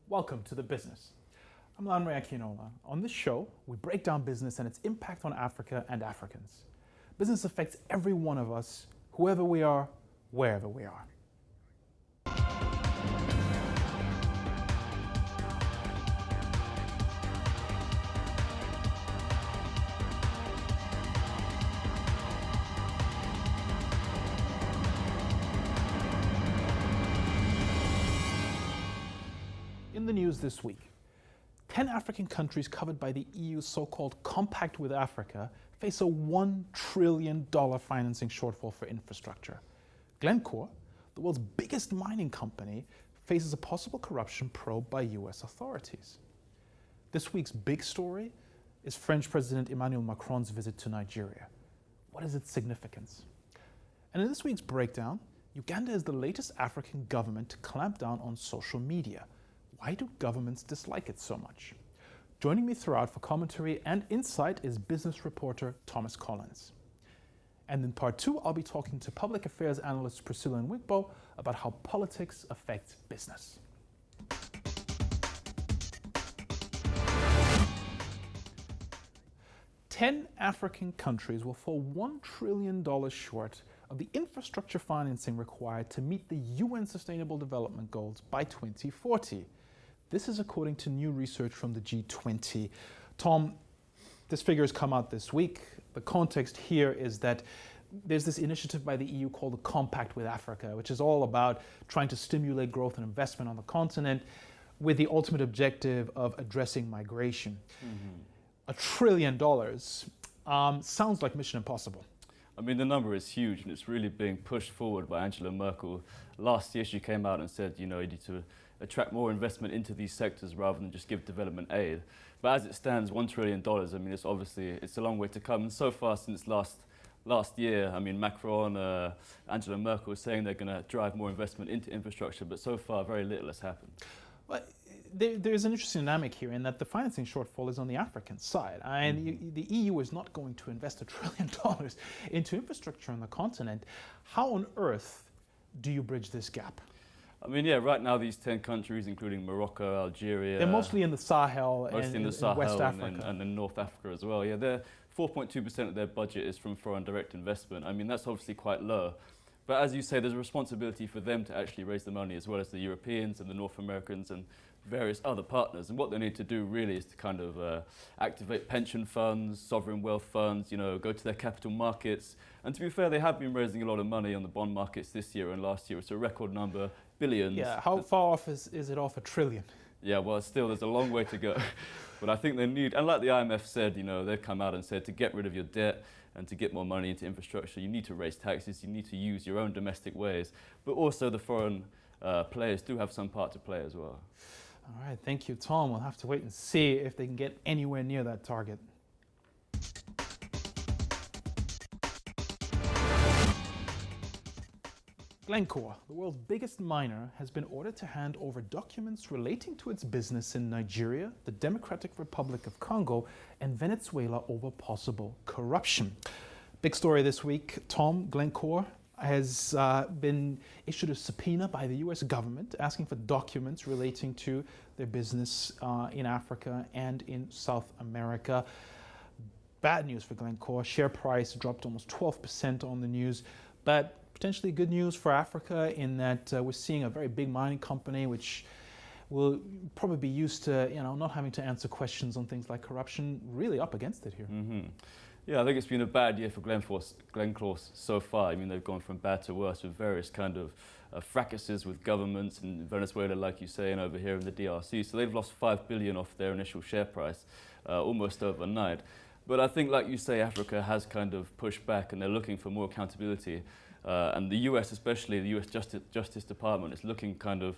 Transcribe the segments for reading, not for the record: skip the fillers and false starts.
Welcome to The Business. I'm Lanre Akinola. On this show, we break down business and its impact on Africa and Africans. Business affects every one of us, whoever we are, wherever we are. In the news this week, 10 African countries covered by the EU's so-called Compact with Africa face a $1 trillion financing shortfall for infrastructure. GLENCORE, the world's biggest mining company, faces a possible corruption probe by US authorities. This week's big story is French President Emmanuel Macron's visit to Nigeria. What is its significance? And in this week's breakdown, Uganda is the latest African government to clamp down on social media. Why do governments dislike it so much? Joining me throughout for commentary and insight is business reporter Thomas Collins. And in part two, I'll be talking to public affairs analyst Priscilla Nwigbo about how politics affects business. Ten African countries will fall $1 trillion short of the infrastructure financing required to meet the UN Sustainable Development Goals by 2040. This is according to new research from the G20. Tom, this figure has come out this week. The context here is that there's this initiative by the EU called the Compact with Africa, which is all about trying to stimulate growth and investment on the continent with the ultimate objective of addressing migration. $1 trillion sounds like Mission Impossible. I mean, the number is huge, and it's really being pushed forward by Angela Merkel. Last year, she came out and said, you need to attract more investment into these sectors rather than just give development aid. But as it stands, $1 trillion, I mean, it's a long way to come. And so far since last year, I mean, Macron, Angela Merkel is saying they're going to drive more investment into infrastructure, but so far very little has happened. Well, there's an interesting dynamic here in that the financing shortfall is on the African side. The EU is not going to invest $1 trillion into infrastructure on the continent. How on earth do you bridge this gap? I mean, yeah, right now these 10 countries, including Morocco, Algeria... They're mostly in the Sahel and in West Africa. And in North Africa as well. Yeah, 4.2% of their budget is from foreign direct investment. I mean, that's obviously quite low. But as you say, there's a responsibility for them to actually raise the money, as well as the Europeans and the North Americans and various other partners. And what they need to do really is to kind of activate pension funds, sovereign wealth funds, go to their capital markets. And to be fair, they have been raising a lot of money on the bond markets this year and last year. It's a record number, billions. Yeah, how far off is it off $1 trillion? Yeah, well, still, there's a long way to go. But I think they need, and like the IMF said, they've come out and said to get rid of your debt and to get more money into infrastructure, you need to raise taxes, you need to use your own domestic ways. But also the foreign players do have some part to play as well. All right, thank you, Tom. We'll have to wait and see if they can get anywhere near that target. GLENCORE, the world's biggest miner, has been ordered to hand over documents relating to its business in Nigeria, the Democratic Republic of Congo, and Venezuela over possible corruption. Big story this week, Tom. GLENCORE has been issued a subpoena by the US government asking for documents relating to their business in Africa and in South America. Bad news for GLENCORE. Share price dropped almost 12% on the news, but potentially good news for Africa in that we're seeing a very big mining company which will probably be used to not having to answer questions on things like corruption, really up against it here. Yeah, I think it's been a bad year for Glencore so far. I mean, they've gone from bad to worse with various kind of fracases with governments in Venezuela, like you say, and over here in the DRC. So they've lost $5 billion off their initial share price almost overnight. But I think, like you say, Africa has kind of pushed back and they're looking for more accountability. And the US, especially the US Justice Department, is looking kind of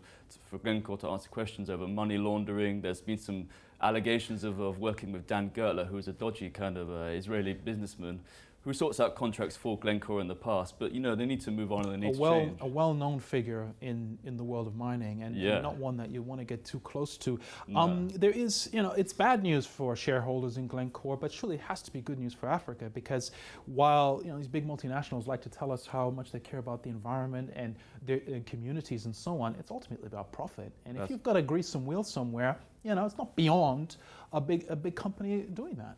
for GLENCORE to answer questions over money laundering. There's been some allegations of working with Dan Gertler, who's a dodgy kind of Israeli businessman who sorts out contracts for Glencore in the past, but you know they need to move on and they need to change. A well-known figure in the world of mining, and not one that you want to get too close to. No. There is, it's bad news for shareholders in Glencore, but surely it has to be good news for Africa, because while these big multinationals like to tell us how much they care about the environment and their communities and so on, it's ultimately about profit. And if you've got to grease some wheels somewhere, it's not beyond a big company doing that.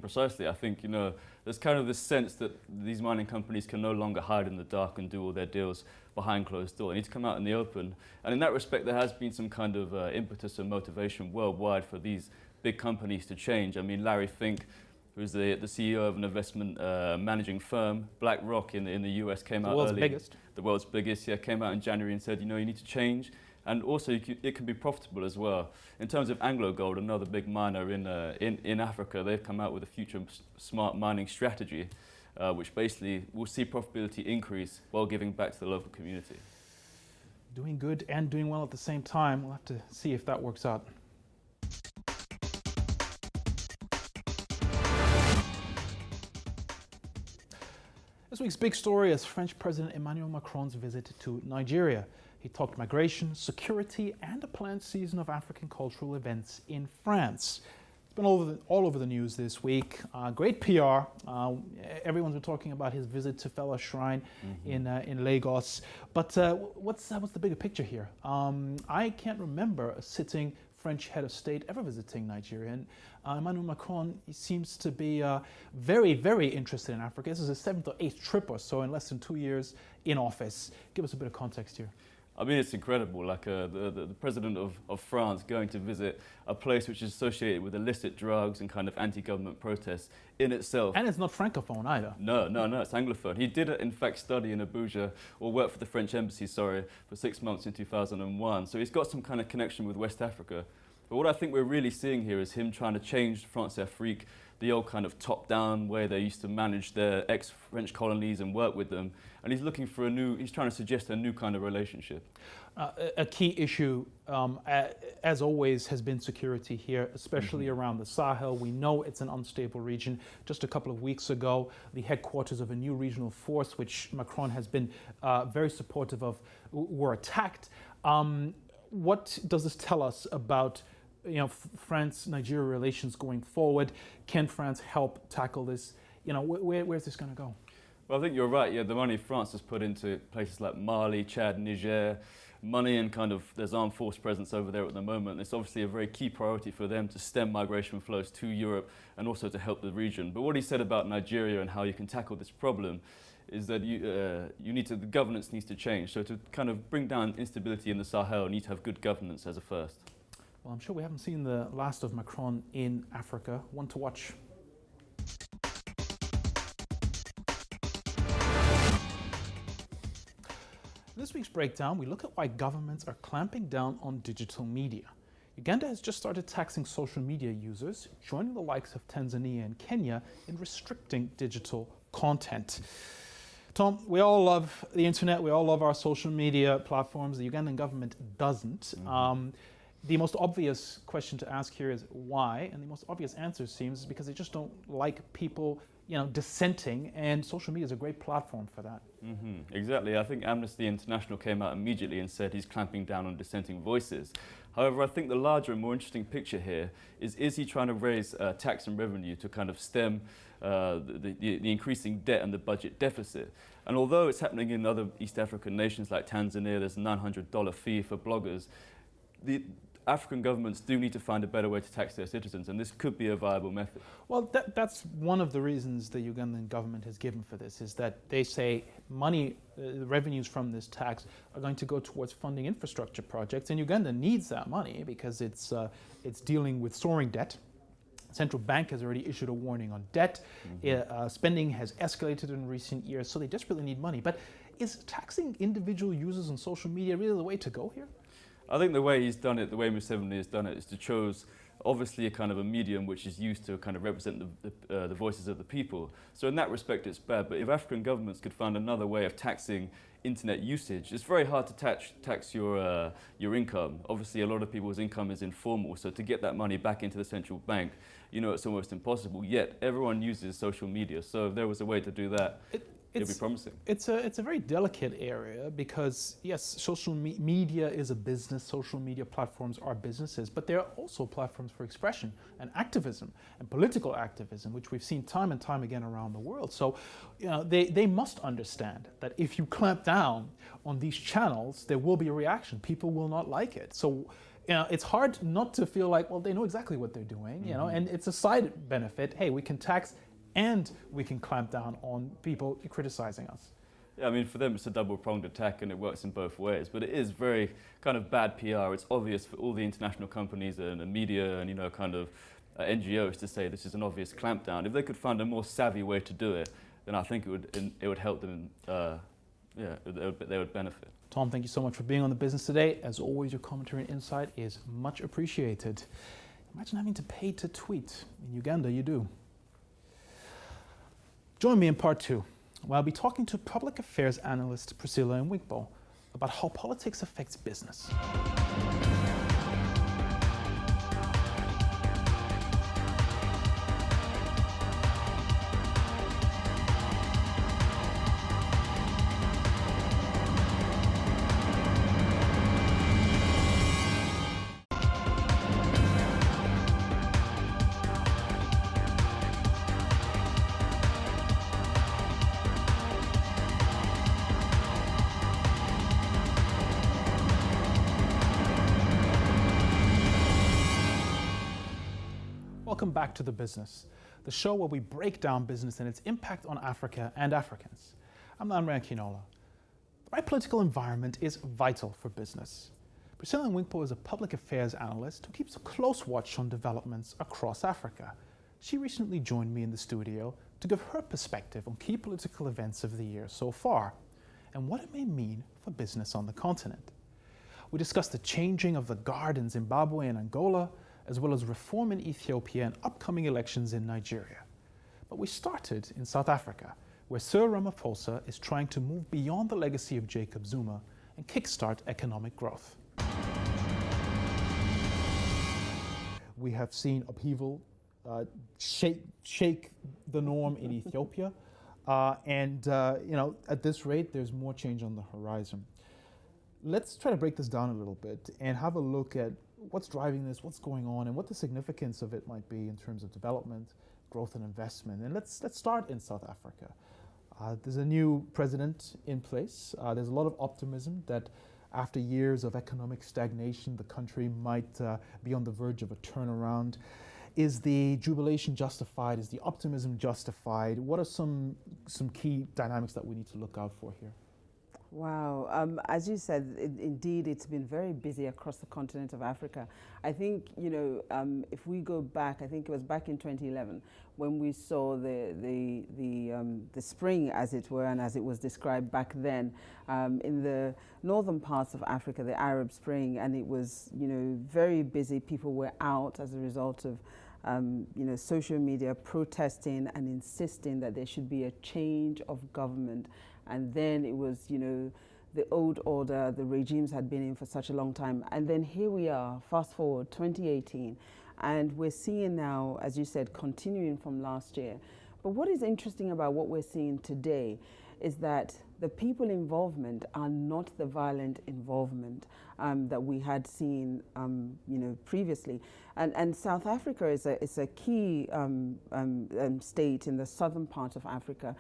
Precisely. I think, there's kind of this sense that these mining companies can no longer hide in the dark and do all their deals behind closed doors. They need to come out in the open. And in that respect, there has been some kind of impetus and motivation worldwide for these big companies to change. I mean, Larry Fink, who's the CEO of an investment managing firm, BlackRock in the US, came out early. The world's biggest, came out in January and said, you need to change. And also, it can be profitable as well. In terms of AngloGold, another big miner in Africa, they've come out with a future smart mining strategy, which basically will see profitability increase while giving back to the local community. Doing good and doing well at the same time. We'll have to see if that works out. This week's big story is French President Emmanuel Macron's visit to Nigeria. He talked migration, security, and a planned season of African cultural events in France. It's been all over the news this week. Great PR. Everyone's been talking about his visit to Fela Shrine in Lagos. But what's the bigger picture here? I can't remember a sitting French head of state ever visiting Nigeria. And Emmanuel Macron, he seems to be very, very interested in Africa. This is his 7th or 8th trip or so in less than 2 years in office. Give us a bit of context here. I mean, it's incredible, like the president of France going to visit a place which is associated with illicit drugs and kind of anti-government protests in itself. And it's not francophone either. No, it's anglophone. He did, in fact, study in Abuja, or work for the French embassy, for 6 months in 2001. So he's got some kind of connection with West Africa. But what I think we're really seeing here is him trying to change France-Afrique, the old kind of top-down way they used to manage their ex-French colonies and work with them. And he's looking for he's trying to suggest a new kind of relationship. A key issue, as always, has been security here, especially around the Sahel. We know it's an unstable region. Just a couple of weeks ago, the headquarters of a new regional force, which Macron has been very supportive of, were attacked. What does this tell us about France-Nigeria relations going forward? Can France help tackle this? Where's this going to go? Well, I think you're right. Yeah, the money France has put into places like Mali, Chad, Niger, money and there's armed force presence over there at the moment. It's obviously a very key priority for them to stem migration flows to Europe and also to help the region. But what he said about Nigeria and how you can tackle this problem is that the governance needs to change. So to kind of bring down instability in the Sahel, you need to have good governance as a first. Well, I'm sure we haven't seen the last of Macron in Africa. One to watch. In this week's breakdown, we look at why governments are clamping down on digital media. Uganda has just started taxing social media users, joining the likes of Tanzania and Kenya in restricting digital content. Tom, we all love the internet, we all love our social media platforms. The Ugandan government doesn't. The most obvious question to ask here is why, and the most obvious answer seems is because they just don't like people, dissenting, and social media is a great platform for that. Exactly. I think Amnesty International came out immediately and said he's clamping down on dissenting voices. However, I think the larger and more interesting picture here is he trying to raise tax and revenue to kind of stem the increasing debt and the budget deficit? And although it's happening in other East African nations like Tanzania, there's a $900 fee for bloggers, the African governments do need to find a better way to tax their citizens, and this could be a viable method. Well, that's one of the reasons the Ugandan government has given for this, is that they say money, revenues from this tax are going to go towards funding infrastructure projects, and Uganda needs that money because it's dealing with soaring debt. Central bank has already issued a warning on debt. Spending has escalated in recent years, so they desperately need money. But is taxing individual users on social media really the way to go here? I think the way he's done it, the way Museveni has done it, is to choose obviously a kind of a medium which is used to kind of represent the voices of the people. So in that respect, it's bad. But if African governments could find another way of taxing internet usage, it's very hard to tax your income. Obviously, a lot of people's income is informal, so to get that money back into the central bank, you know, it's almost impossible. Yet everyone uses social media, so if there was a way to do that, it'd be promising. It's a very delicate area because, yes, social media is a business, social media platforms are businesses, but they're also platforms for expression and activism and political activism, which we've seen time and time again around the world. So, you know, they must understand that if you clamp down on these channels, there will be a reaction. People will not like it. So, you know, it's hard not to feel like, well, they know exactly what they're doing, you know, and it's a side benefit. Hey, we can tax and we can clamp down on people criticizing us. Yeah, I mean, for them it's a double-pronged attack and it works in both ways, but it is very kind of bad PR. It's obvious for all the international companies and the media and, you know, kind of NGOs to say this is an obvious clampdown. If they could find a more savvy way to do it, then I think it would help them, they would benefit. Tom, thank you so much for being on The Business today. As always, your commentary and insight is much appreciated. Imagine having to pay to tweet. In Uganda, you do. Join me in part 2, where I'll be talking to public affairs analyst Priscilla Nwigbo about how politics affects business. Welcome back to The Business, the show where we break down business and its impact on Africa and Africans. I'm Namran Kinola. The right political environment is vital for business. Priscilla Nwigbo is a public affairs analyst who keeps a close watch on developments across Africa. She recently joined me in the studio to give her perspective on key political events of the year so far and what it may mean for business on the continent. We discussed the changing of the guard in Zimbabwe and Angola, as well as reform in Ethiopia and upcoming elections in Nigeria. But we started in South Africa, where Sir Ramaphosa is trying to move beyond the legacy of Jacob Zuma and kickstart economic growth. We have seen upheaval shake the norm in Ethiopia, and you know, at this rate, there's more change on the horizon. Let's try to break this down a little bit and have a look at what's driving this, what's going on, and what the significance of it might be in terms of development, growth, and investment. And let's start in South Africa. There's a new president in place. There's a lot of optimism that after years of economic stagnation, the country might be on the verge of a turnaround. Is the jubilation justified? Is the optimism justified? What are some key dynamics that we need to look out for here? Wow, as you said, indeed, it's been very busy across the continent of Africa. I think, you know, if we go back, I think it was back in 2011 when we saw the spring, as it were, and as it was described back then in the northern parts of Africa, the Arab Spring, and it was, you know, very busy. People were out as a result of you know, social media protesting and insisting that there should be a change of government. And then it was, you know, the old order, the regimes had been in for such a long time. And then here we are, fast forward, 2018. And we're seeing now, as you said, continuing from last year. But what is interesting about what we're seeing today is that the people involvement are not the violent involvement that we had seen, you know, previously. And South Africa is a key state in the southern part of Africa.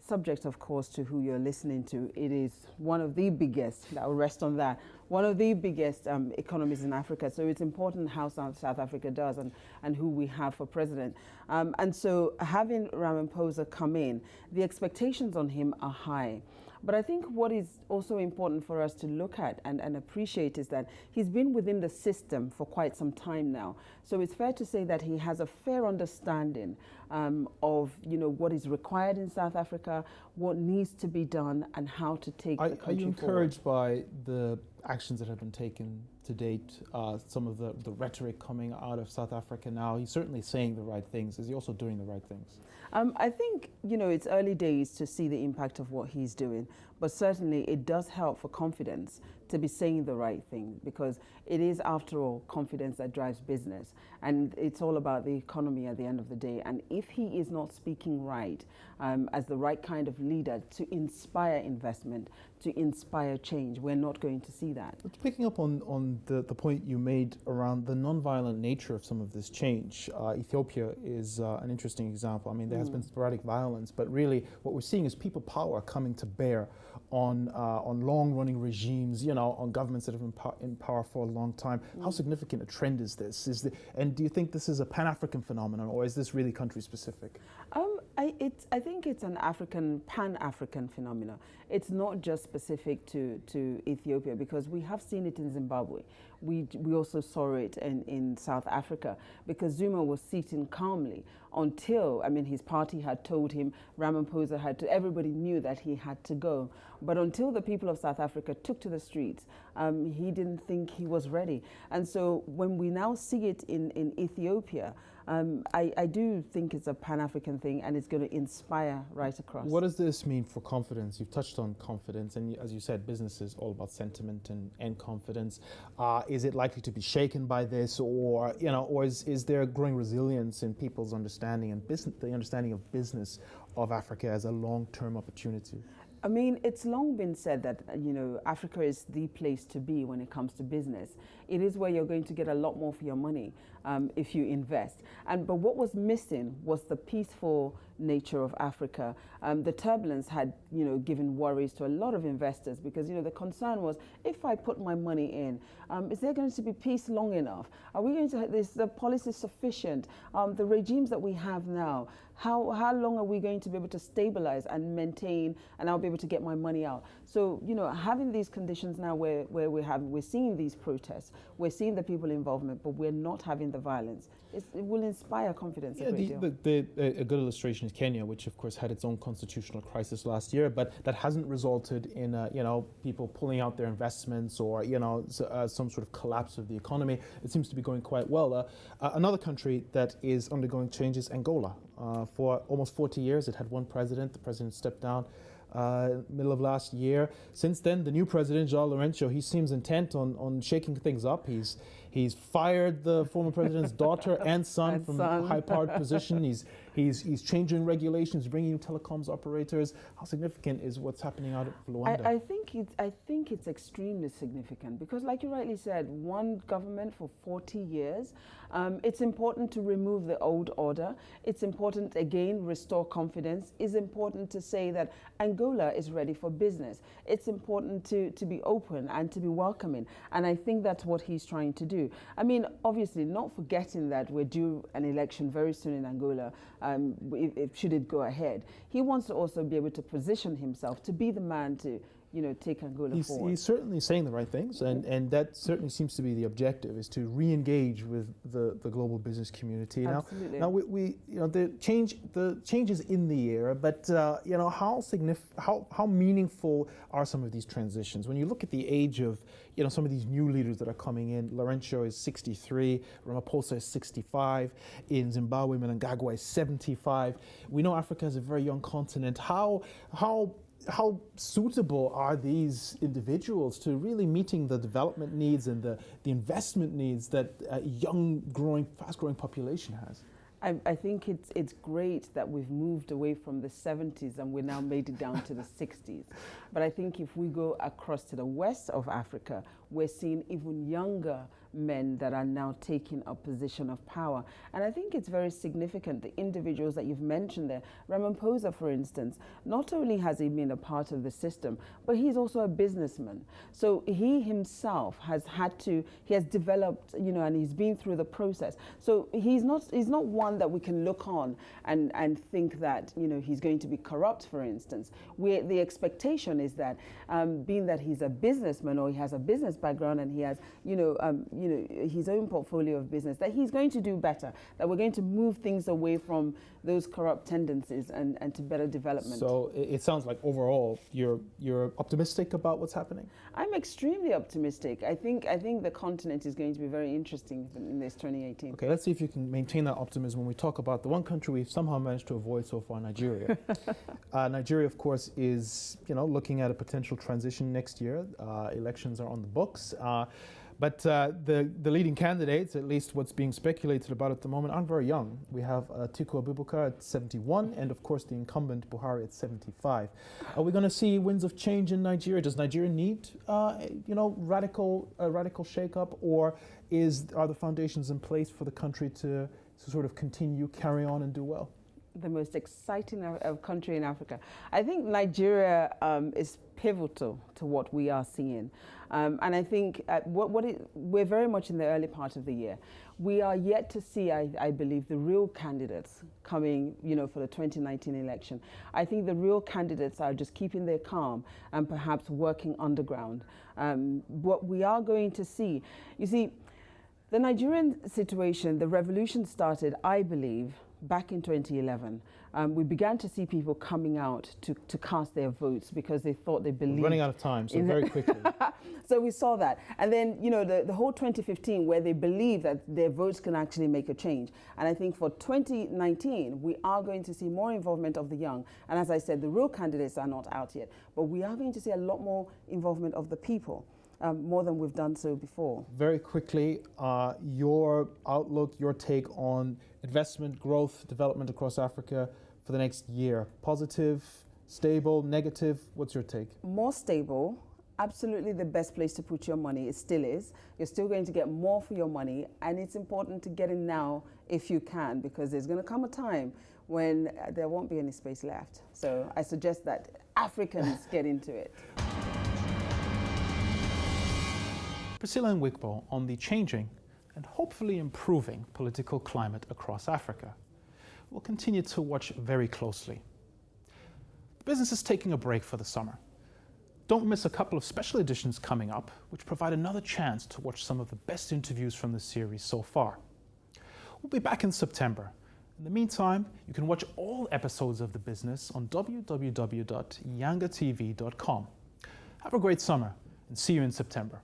Subject, of course, to who you're listening to. It is one of the biggest, I'll rest on that, one of the biggest economies in Africa. So it's important how South Africa does and who we have for president. And so having Ramaphosa come in, the expectations on him are high. But I think what is also important for us to look at and appreciate is that he's been within the system for quite some time now. So it's fair to say that he has a fair understanding of, you know, what is required in South Africa, what needs to be done, and how to take the country forward. Are you encouraged by the actions that have been taken to date, some of the rhetoric coming out of South Africa now? He's certainly saying the right things. Is he also doing the right things? I think, it's early days to see the impact of what he's doing, but certainly it does help for confidence to be saying the right thing, because it is, after all, confidence that drives business. And it's all about the economy at the end of the day. And if he is not speaking right, as the right kind of leader to inspire investment, to inspire change, we're not going to see that. But picking up on the point you made around the nonviolent nature of some of this change, Ethiopia is an interesting example. I mean, there has been sporadic violence, but really what we're seeing is people power coming to bear on long-running regimes, on governments that have been in power for a long time. How significant a trend is this? And do you think this is a Pan-African phenomenon, or is this really country-specific? I think it's an Pan-African phenomenon. It's not just specific to Ethiopia, because we have seen it in Zimbabwe. We also saw it in South Africa, because Zuma was sitting calmly until, his party had told him, Ramaphosa had to, everybody knew that he had to go. But until the people of South Africa took to the streets, he didn't think he was ready. And so when we now see it in Ethiopia, I do think it's a Pan-African thing, and it's going to inspire right across. What does this mean for confidence? You've touched on confidence, and as you said, business is all about sentiment and confidence. Is it likely to be shaken by this, or is there growing resilience in people's understanding and the understanding of business of Africa as a long-term opportunity? It's long been said that, Africa is the place to be when it comes to business. It is where you're going to get a lot more for your money if you invest. But what was missing was the peaceful nature of Africa. The turbulence had, given worries to a lot of investors, because, the concern was, if I put my money in, is there going to be peace long enough? Are we going to have the policy sufficient? The regimes that we have now, how long are we going to be able to stabilize and maintain, and I'll be able to get my money out? So, having these conditions now where we're seeing these protests, we're seeing the people involvement, but we're not having the violence. It will inspire confidence a great deal. A good illustration is Kenya, which of course had its own constitutional crisis last year, but that hasn't resulted in people pulling out their investments or some sort of collapse of the economy. It seems to be going quite well. Another country that is undergoing change is Angola. For almost 40 years, it had one president. The president stepped down middle of last year. Since then, the new president, João Lourenço, he seems intent on shaking things up. He's fired the former president's daughter and son from a high-powered position. He's changing regulations, bringing in telecoms operators. How significant is what's happening out of Luanda? I think it's extremely significant, because, like you rightly said, one government for 40 years. It's important to remove the old order. It's important, again, restore confidence. It's important to say that Angola is ready for business. It's important to be open and to be welcoming. And I think that's what he's trying to do. Obviously, not forgetting that we're due an election very soon in Angola, should it go ahead. He wants to also be able to position himself to be the man to take Angola forward. He's certainly saying the right things, and that certainly seems to be the objective, is to re-engage with the global business community. Absolutely. Now the change is in the air, but how meaningful are some of these transitions? When you look at the age of some of these new leaders that are coming in, Lourenço is 63, Ramaphosa is 65, in Zimbabwe, Mnangagwa is 75. We know Africa is a very young continent. How suitable are these individuals to really meeting the development needs and the investment needs that a young, fast-growing population has? I think it's great that we've moved away from the 70s and we now made it down to the 60s. But I think if we go across to the west of Africa, we're seeing even younger men that are now taking a position of power. And I think it's very significant, the individuals that you've mentioned there. Ramaphosa, for instance, not only has he been a part of the system, but he's also a businessman. So he himself has developed, and he's been through the process. So he's not one that we can look on and think that, he's going to be corrupt, for instance. The expectation is that, being that he's a businessman or he has a business background and he has, his own portfolio of business, that he's going to do better, that we're going to move things away from those corrupt tendencies and to better development. So it sounds like overall you're optimistic about what's happening? I'm extremely optimistic. I think the continent is going to be very interesting in this 2018. Okay, let's see if you can maintain that optimism when we talk about the one country we've somehow managed to avoid so far, Nigeria. Nigeria, of course, is looking at a potential transition next year. Elections are on the books. But the leading candidates, at least what's being speculated about at the moment, aren't very young. We have Atiku Abubakar at 71, and of course the incumbent Buhari at 75. Are we going to see winds of change in Nigeria? Does Nigeria need, radical shake-up, or are the foundations in place for the country to sort of continue, carry on, and do well? The most exciting country in Africa. I think Nigeria is pivotal to what we are seeing. And I think we're very much in the early part of the year. We are yet to see, I believe, the real candidates coming, for the 2019 election. I think the real candidates are just keeping their calm and perhaps working underground. What we are going to see, you see, the Nigerian situation, the revolution started, I believe, back in 2011. We began to see people coming out to cast their votes because they thought they believed. Running out of time, so very quickly. So we saw that. And then, the whole 2015 where they believe that their votes can actually make a change. And I think for 2019, we are going to see more involvement of the young. And as I said, the real candidates are not out yet. But we are going to see a lot more involvement of the people. More than we've done so before. Very quickly, your outlook, your take on investment, growth, development across Africa for the next year. Positive, stable, negative? What's your take? More stable. Absolutely the best place to put your money. It still is. You're still going to get more for your money, and it's important to get in now if you can, because there's going to come a time when there won't be any space left. So I suggest that Africans get into it. Priscilla and Wigbo on the changing and hopefully improving political climate across Africa. We'll continue to watch very closely. The business is taking a break for the summer. Don't miss a couple of special editions coming up, which provide another chance to watch some of the best interviews from the series so far. We'll be back in September. In the meantime, you can watch all episodes of The Business on www.yangatv.com. Have a great summer and see you in September.